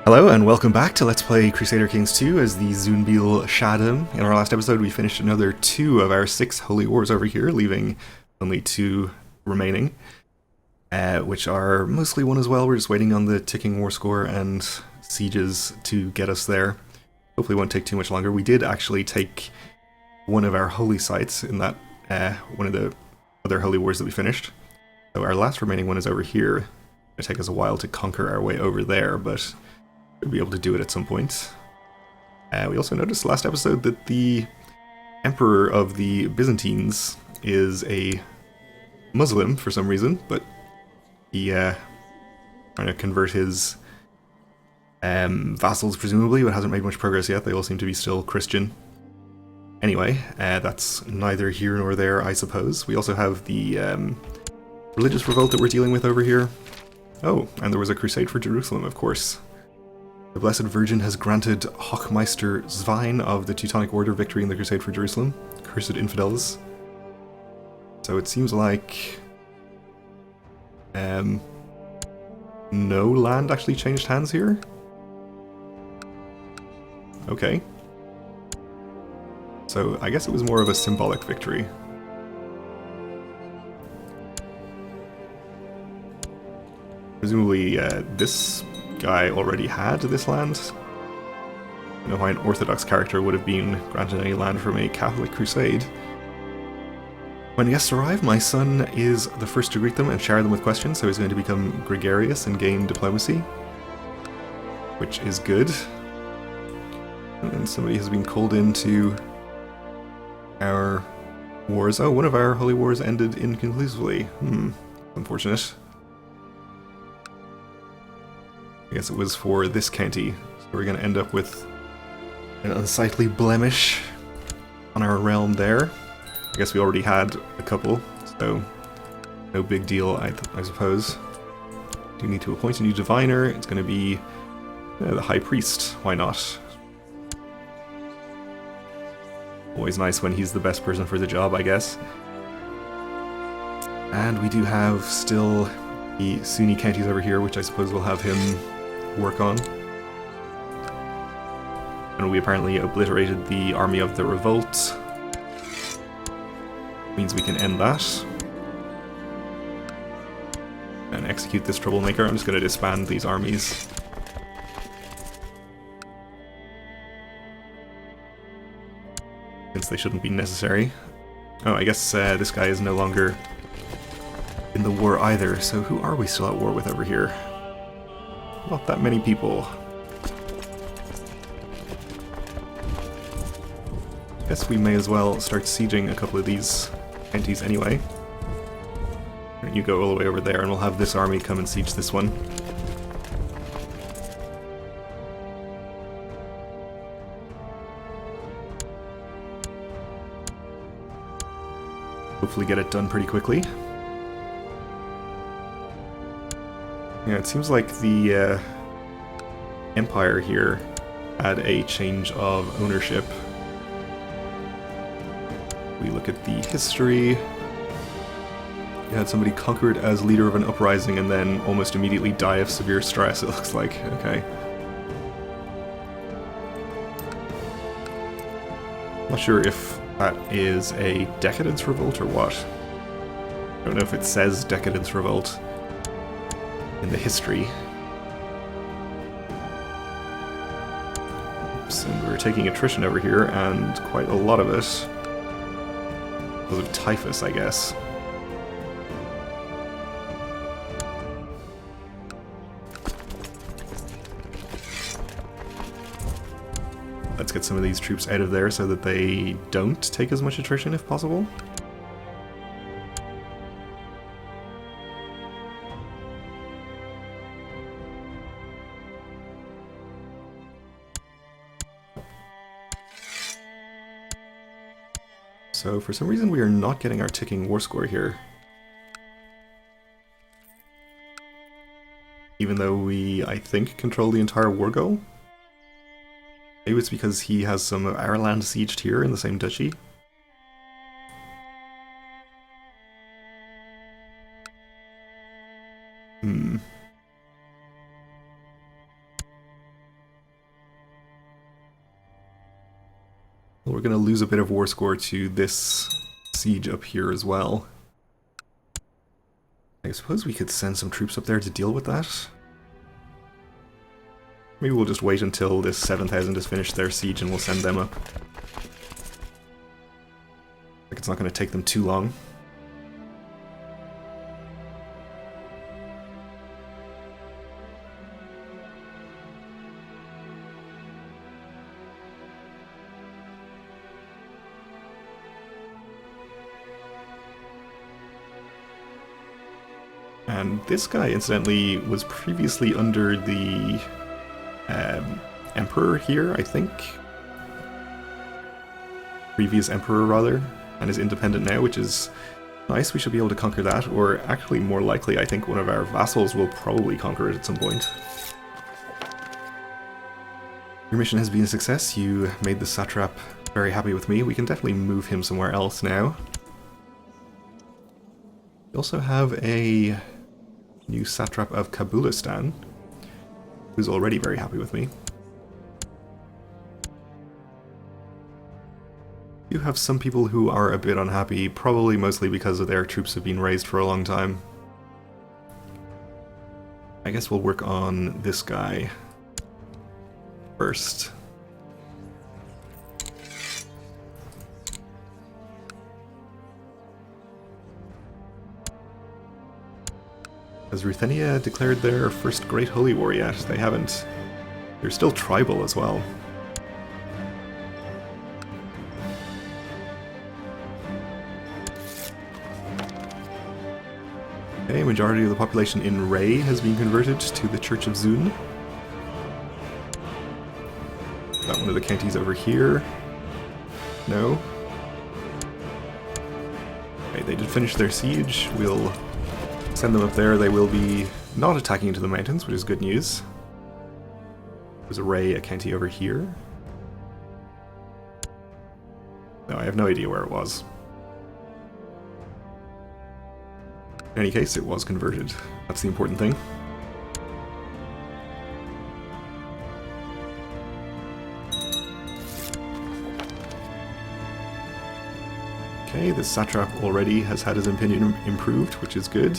Hello and welcome back to Let's Play Crusader Kings 2 as the Zunbil Shaddam. In our last episode we finished another 2 of our 6 holy wars over here, leaving only 2 remaining, which are mostly won as well. We're just waiting on the ticking war score and sieges to get us there. Hopefully it won't take too much longer. We did actually take one of our holy sites in that one of the other holy wars that we finished. So our last remaining one is over here. It'll take us a while to conquer our way over there, but we'll be able to do it at some point. We also noticed last episode that the Emperor of the Byzantines is a Muslim for some reason, but he trying to convert his vassals presumably, but hasn't made much progress yet. They all seem to be still Christian. Anyway, that's neither here nor there, I suppose. We also have the religious revolt that we're dealing with over here. Oh, and there was a crusade for Jerusalem, of course. The Blessed Virgin has granted Hochmeister Svein of the Teutonic Order victory in the Crusade for Jerusalem. Cursed infidels. So it seems like no land actually changed hands here. Okay. So I guess it was more of a symbolic victory. Presumably this guy already had this land. I don't know why an Orthodox character would have been granted any land from a Catholic crusade. When guests arrive, my son is the first to greet them and shower them with questions, so he's going to become gregarious and gain diplomacy, which is good. And somebody has been called into our wars. Oh, one of our holy wars ended inconclusively. Unfortunate. I guess it was for this county, so we're going to end up with an unsightly blemish on our realm there. I guess we already had a couple, so no big deal, I suppose. Do need to appoint a new diviner. It's going to be the High Priest. Why not? Always nice when he's the best person for the job, I guess. And we do have still the Sunni counties over here, which I suppose will have him work on. And we apparently obliterated the army of the revolt. Means we can end that. And execute this troublemaker. I'm just going to disband these armies. Since they shouldn't be necessary. Oh, I guess this guy is no longer in the war either, so who are we still at war with over here? Not that many people. Guess we may as well start sieging a couple of these entities anyway. You go all the way over there and we'll have this army come and siege this one. Hopefully get it done pretty quickly. Yeah, it seems like the Empire here had a change of ownership. We look at the history. You had somebody conquered as leader of an uprising and then almost immediately die of severe stress, it looks like. Okay. Not sure if that is a decadence revolt or what. I don't know if it says decadence revolt in the history. Oops, and we're taking attrition over here, and quite a lot of it. Because of typhus, I guess. Let's get some of these troops out of there so that they don't take as much attrition if possible. So for some reason we are not getting our ticking war score here. Even though we, I think, control the entire war goal. Maybe it's because he has some of our land sieged here in the same duchy. We're going to lose a bit of war score to this siege up here as well. I suppose we could send some troops up there to deal with that. Maybe we'll just wait until this 7,000 has finished their siege and we'll send them up. Like it's not going to take them too long. And this guy, incidentally, was previously under the Emperor here, I think. Previous Emperor, rather, and is independent now, which is nice. We should be able to conquer that, or actually, more likely, I think one of our vassals will probably conquer it at some point. Your mission has been a success. You made the satrap very happy with me. We can definitely move him somewhere else now. We also have a new satrap of Kabulistan, who's already very happy with me. You have some people who are a bit unhappy, probably mostly because of their troops have been raised for a long time. I guess we'll work on this guy first. Has Ruthenia declared their first Great Holy War yet? They haven't. They're still tribal as well. Okay, majority of the population in Ray has been converted to the Church of Zun. Got one of the counties over here. No. Okay, they did finish their siege. We'll send them up there. They will be not attacking into the mountains, which is good news. There's a Ray, a county over here. No, I have no idea where it was. In any case, it was converted. That's the important thing. Okay, the satrap already has had his opinion improved, which is good.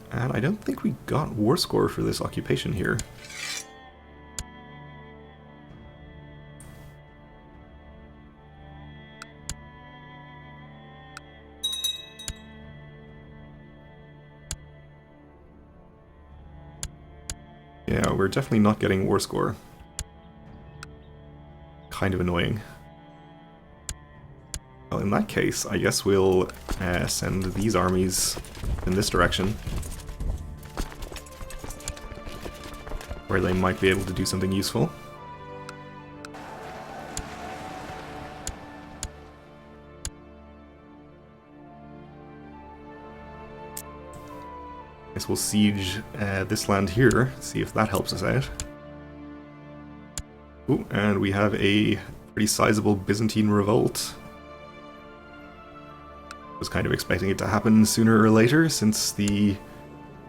And I don't think we got war score for this occupation here. Yeah, we're definitely not getting war score. Kind of annoying. Well, in that case, I guess we'll send these armies in this direction, where they might be able to do something useful. Guess we'll siege this land here, see if that helps us out. Ooh, and we have a pretty sizable Byzantine revolt. Was kind of expecting it to happen sooner or later, since the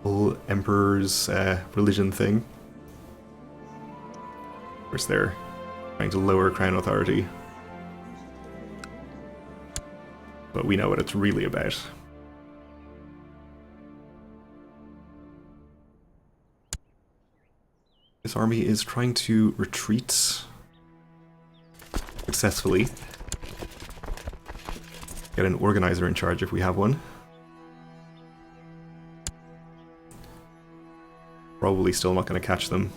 whole Emperor's religion thing. Of course, they're trying to lower crown authority. But we know what it's really about. This army is trying to retreat successfully. Get an organizer in charge if we have one. Probably still not going to catch them.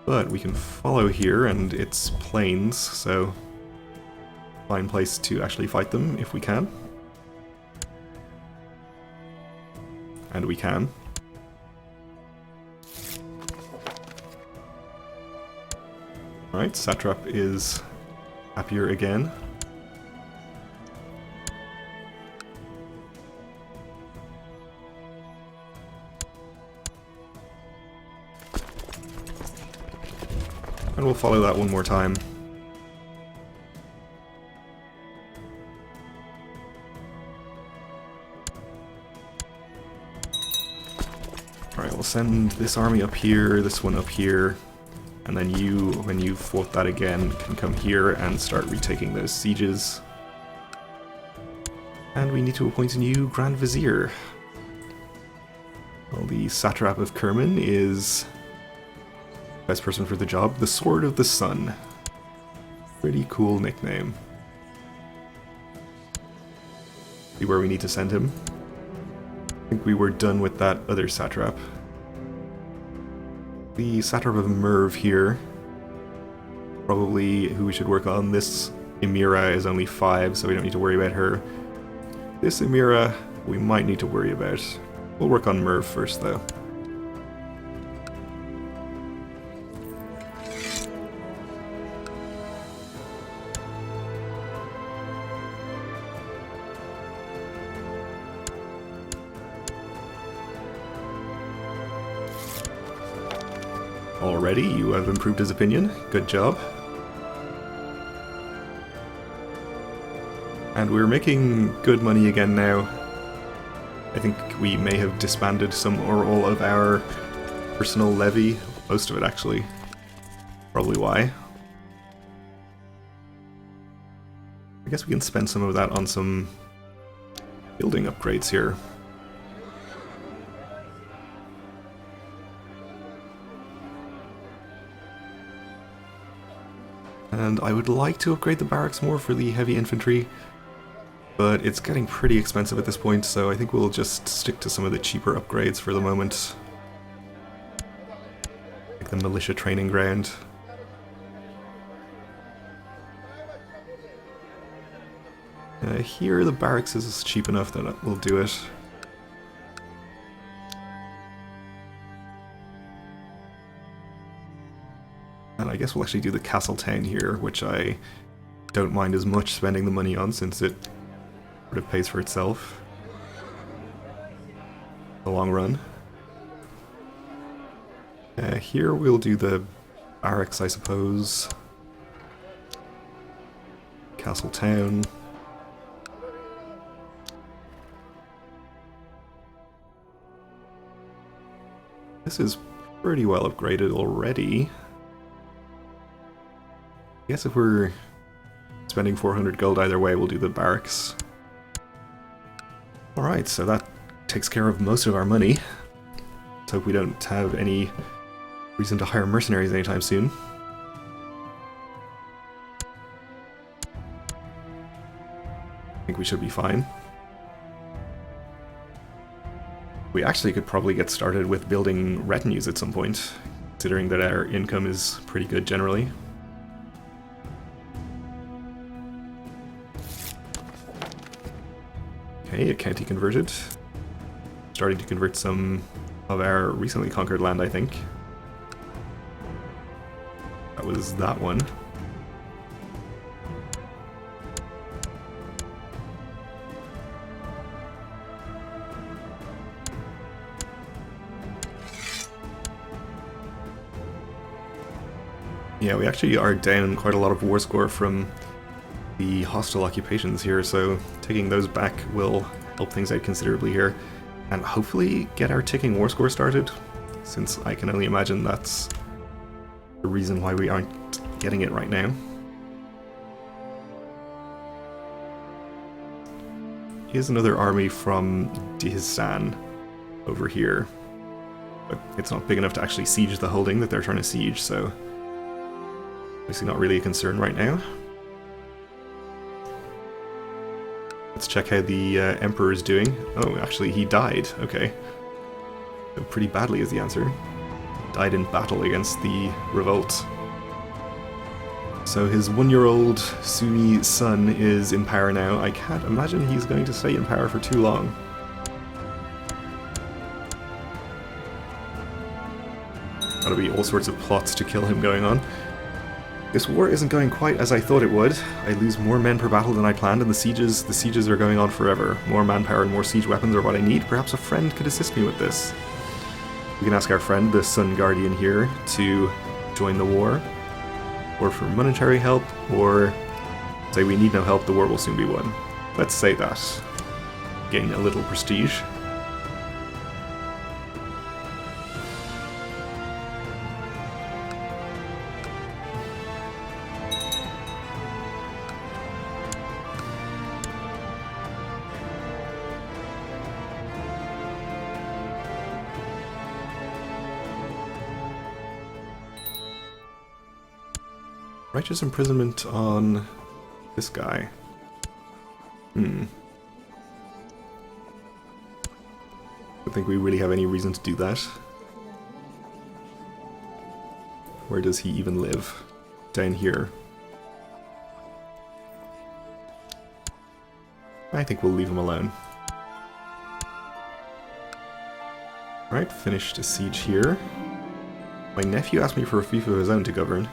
But we can follow here, and it's plains, so fine place to actually fight them if we can. And we can. Alright, satrap is happier again. And we'll follow that one more time. Alright, we'll send this army up here, this one up here, And then you, when you fought that again, can come here and start retaking those sieges. And we need to appoint a new Grand Vizier. Well, the Satrap of Kerman is the best person for the job. The Sword of the Sun. Pretty cool nickname. See where we need to send him. I think we were done with that other Satrap. The Satrap of Merv here. Probably who we should work on. This Emira is only 5, so we don't need to worry about her. This Emira we might need to worry about. We'll work on Merv first, though. Already, you have improved his opinion. Good job. And we're making good money again now. I think we may have disbanded some or all of our personal levy. Most of it, actually. Probably why. I guess we can spend some of that on some building upgrades here. And I would like to upgrade the barracks more for the heavy infantry, but it's getting pretty expensive at this point, so I think we'll just stick to some of the cheaper upgrades for the moment. Like the militia training ground. Here the barracks is cheap enough that we'll do it. And I guess we'll actually do the castle town here, which I don't mind as much spending the money on since it sort of pays for itself. The long run. Here we'll do the barracks, I suppose. Castle town. This is pretty well upgraded already. I guess if we're spending 400 gold either way, we'll do the barracks. Alright, so that takes care of most of our money. Let's hope we don't have any reason to hire mercenaries anytime soon. I think we should be fine. We actually could probably get started with building retinues at some point, considering that our income is pretty good generally. Okay, a county converted. Starting to convert some of our recently conquered land, I think. That was that one. Yeah, we actually are down quite a lot of war score from the hostile occupations here, so taking those back will help things out considerably here. And hopefully get our ticking war score started, since I can only imagine that's the reason why we aren't getting it right now. Here's another army from Dihistan over here, but it's not big enough to actually siege the holding that they're trying to siege, so obviously not really a concern right now. Let's check how the Emperor is doing. Oh, actually he died. Okay. So pretty badly is the answer. Died in battle against the revolt. So his 1-year-old Sunni son is in power now. I can't imagine he's going to stay in power for too long. Gotta be all sorts of plots to kill him going on. This war isn't going quite as I thought it would. I lose more men per battle than I planned, and the sieges are going on forever. More manpower and more siege weapons are what I need. Perhaps a friend could assist me with this. We can ask our friend, the Sun Guardian here, to join the war, or for monetary help, or say we need no help, the war will soon be won. Let's say that. Gain a little prestige. Righteous imprisonment on this guy. I don't think we really have any reason to do that. Where does he even live? Down here. I think we'll leave him alone. Right, finished a siege here. My nephew asked me for a fief of his own to govern.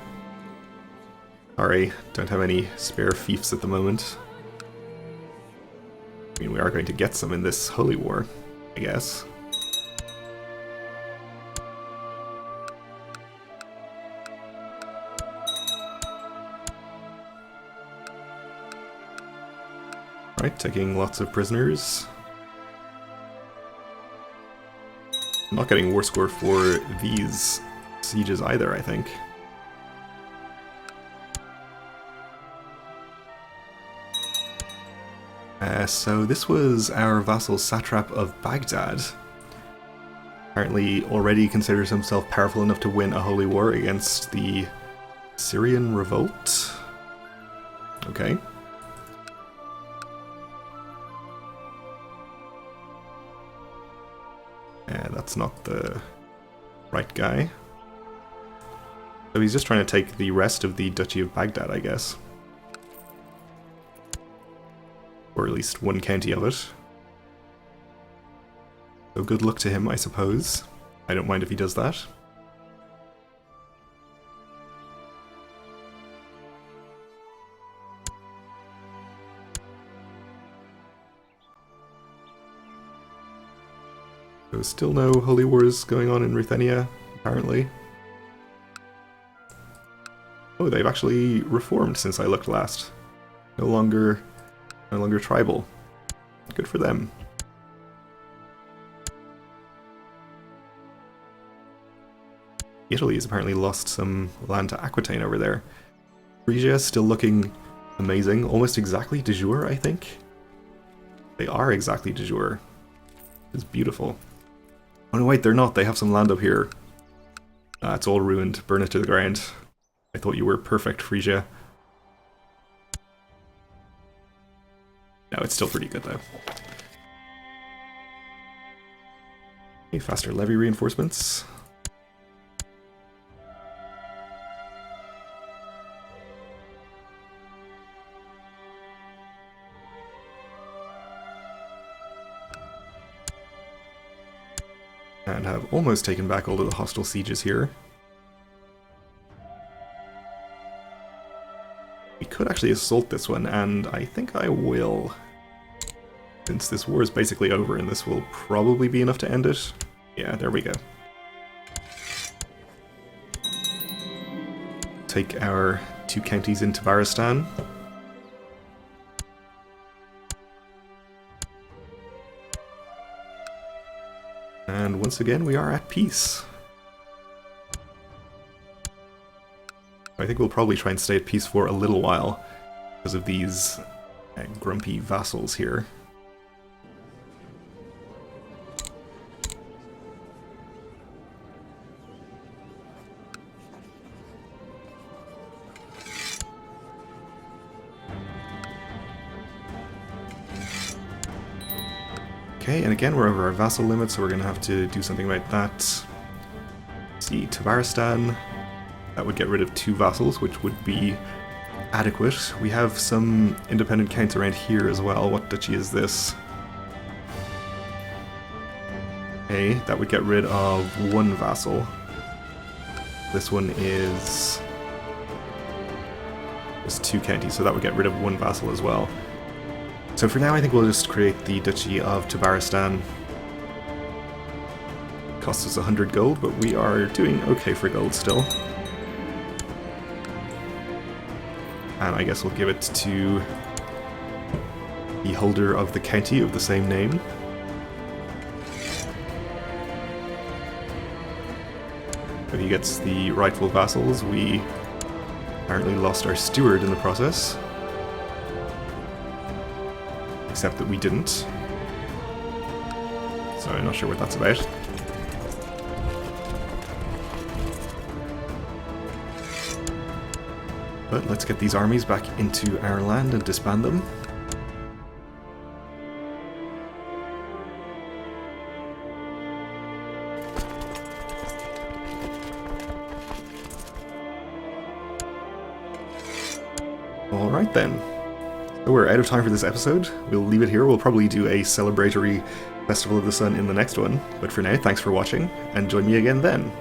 Sorry, don't have any spare fiefs at the moment. I mean, we are going to get some in this holy war, I guess. Right, taking lots of prisoners. I'm not getting war score for these sieges either, I think. So this was our vassal satrap of Baghdad. Apparently already considers himself powerful enough to win a holy war against the Syrian revolt. Okay. That's not the right guy. So he's just trying to take the rest of the Duchy of Baghdad, I guess. Or at least one county of it. So good luck to him, I suppose. I don't mind if he does that. There's still no holy wars going on in Ruthenia, apparently. Oh, they've actually reformed since I looked last. No longer tribal. Good for them. Italy has apparently lost some land to Aquitaine over there. Frisia is still looking amazing, almost exactly de jure, I think. They are exactly de jure. It's beautiful. Oh no, wait, they're not. They have some land up here. It's all ruined. Burn it to the ground. I thought you were perfect, Frisia. No, it's still pretty good, though. Okay, faster levy reinforcements. And have almost taken back all of the hostile sieges here. We could actually assault this one, and I think I will. Since this war is basically over, and this will probably be enough to end it. Yeah, there we go. Take our 2 counties into Tabaristan. And once again, we are at peace. I think we'll probably try and stay at peace for a little while because of these grumpy vassals here. Okay, and again, we're over our vassal limit, so we're going to have to do something about that. Let's see, Tabaristan. That would get rid of 2 vassals, which would be adequate. We have some independent counts around here as well. What duchy is this? Okay, that would get rid of 1 vassal. This one is just 2 counties, so that would get rid of 1 vassal as well. So for now, I think we'll just create the Duchy of Tabaristan. Costs us 100 gold, but we are doing okay for gold still. And I guess we'll give it to the holder of the county of the same name. So he gets the rightful vassals. We apparently lost our steward in the process. Except that we didn't. So I'm not sure what that's about. But let's get these armies back into our land and disband them. Alright then. So we're out of time for this episode. We'll leave it here. We'll probably do a celebratory Festival of the Sun in the next one. But for now, thanks for watching, and join me again then.